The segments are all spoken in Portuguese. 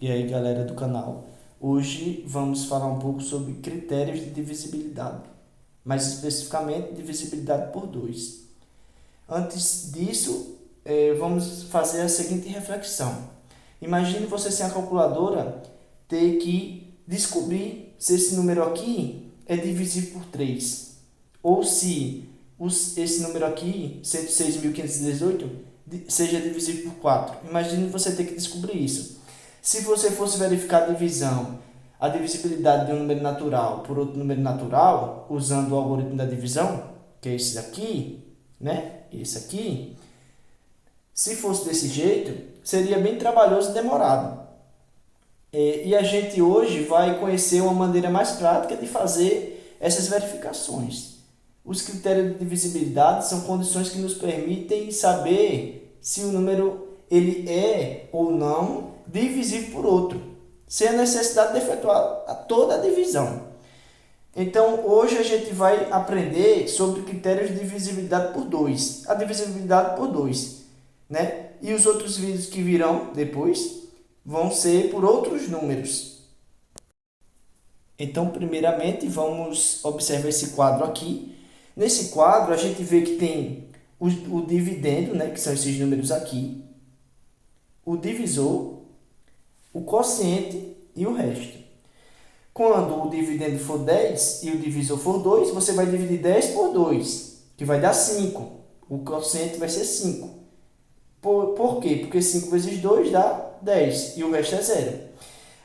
E aí, galera do canal, hoje vamos falar um pouco sobre critérios de divisibilidade, mais especificamente divisibilidade por 2. Antes disso, vamos fazer a seguinte reflexão. Imagine você sem a calculadora ter que descobrir se esse número aqui é divisível por 3, ou se esse número aqui, 106.518, seja divisível por 4. Imagine você ter que descobrir isso. Se você fosse verificar a divisibilidade de um número natural por outro número natural, usando o algoritmo da divisão, que é esse aqui, né? Esse aqui. Se fosse desse jeito, seria bem trabalhoso e demorado. E a gente hoje vai conhecer uma maneira mais prática de fazer essas verificações. Os critérios de divisibilidade são condições que nos permitem saber se o número ele é ou não divisível por outro, sem a necessidade de efetuar toda a divisão. Então, hoje a gente vai aprender sobre critérios de divisibilidade por 2, a divisibilidade por 2, né? E os outros vídeos que virão depois vão ser por outros números. Então, primeiramente, vamos observar esse quadro aqui. Nesse quadro, a gente vê que tem o dividendo, né, que são esses números aqui, o divisor, o quociente e o resto. Quando o dividendo for 10 e o divisor for 2, você vai dividir 10 por 2, que vai dar 5. O quociente vai ser 5. Por quê? Porque 5 vezes 2 dá 10 e o resto é zero.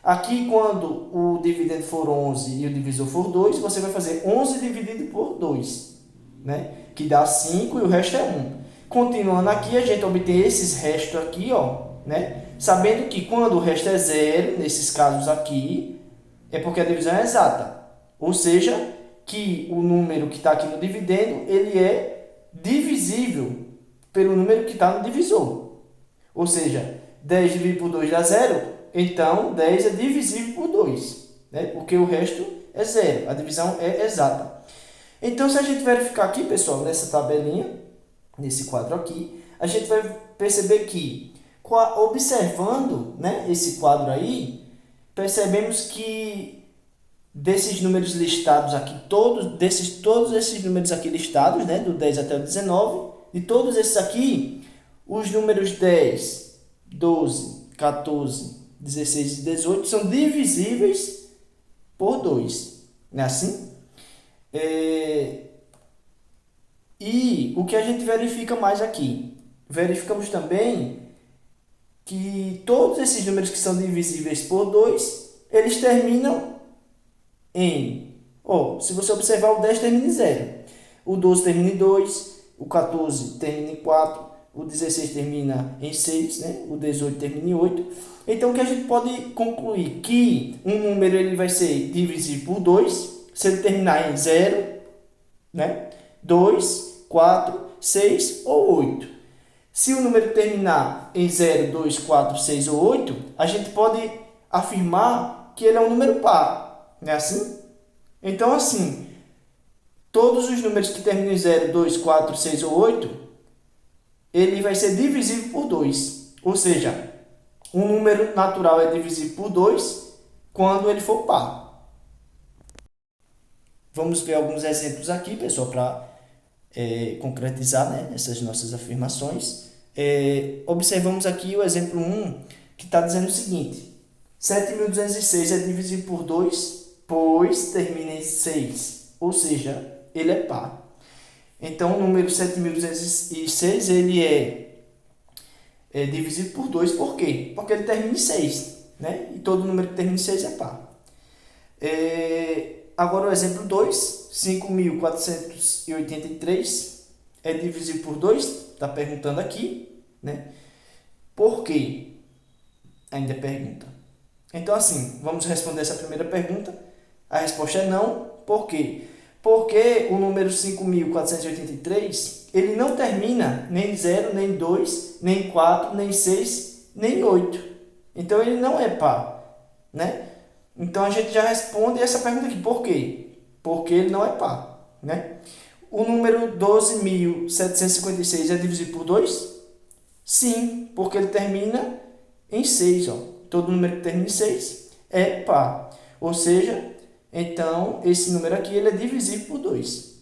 Aqui, quando o dividendo for 11 e o divisor for 2, você vai fazer 11 dividido por 2, né? Que dá 5 e o resto é 1. Continuando aqui, a gente obtém esses restos aqui, ó, né? Sabendo que quando o resto é zero, nesses casos aqui, é porque a divisão é exata. Ou seja, que o número que está aqui no dividendo, ele é divisível pelo número que está no divisor. Ou seja, 10 dividido por 2 dá zero, então 10 é divisível por 2, né? Porque o resto é zero, a divisão é exata. Então, se a gente verificar aqui, pessoal, nessa tabelinha, nesse quadro aqui, a gente vai perceber que, observando, né, esse quadro aí, percebemos que desses números listados aqui, todos esses números aqui listados, né, do 10 até o 19, de todos esses aqui, os números 10, 12, 14, 16 e 18 são divisíveis por 2. Não é assim? E o que a gente verifica mais aqui? Verificamos também que todos esses números que são divisíveis por 2, eles terminam em... se você observar, o 10 termina em 0. O 12 termina em 2, o 14 termina em 4, o 16 termina em 6, né? O 18 termina em 8. Então, o que a gente pode concluir? Que um número ele vai ser divisível por 2, se ele terminar em 0, né? 2, 4, 6 ou 8. Se o número terminar em 0, 2, 4, 6 ou 8, a gente pode afirmar que ele é um número par. Não é assim? Então, assim, todos os números que terminam em 0, 2, 4, 6 ou 8, ele vai ser divisível por 2. Ou seja, um número natural é divisível por 2 quando ele for par. Vamos ver alguns exemplos aqui, pessoal, para concretizar, né, essas nossas afirmações. Observamos aqui o exemplo 1, que está dizendo o seguinte: 7.206 é divisível por 2, pois termina em 6, ou seja, ele é par. Então, o número 7.206 ele é divisível por 2, por quê? Porque ele termina em 6, né? E todo número que termina em 6 é par. Agora o exemplo 2, 5.483 é divisível por 2, está perguntando aqui, né? Por quê? Ainda pergunta. Então, assim, vamos responder essa primeira pergunta. A resposta é não. Por quê? Porque o número 5.483, ele não termina nem em 0, nem em 2, nem em 4, nem em 6, nem em 8. Então, ele não é par, né? Então, a gente já responde essa pergunta aqui. Por quê? Porque ele não é par, né? O número 12.756 é divisível por 2? Sim, porque ele termina em 6, ó. todo número que termina em 6 é par. Ou seja, então esse número aqui ele é divisível por 2.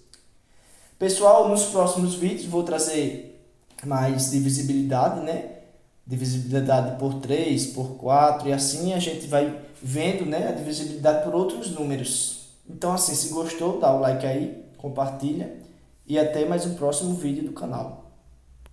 Pessoal, nos próximos vídeos vou trazer mais divisibilidade, né? Divisibilidade por 3, por 4 e assim a gente vai vendo, né, a divisibilidade por outros números. Então assim, se gostou, dá o like aí, compartilha e até mais um próximo vídeo do canal.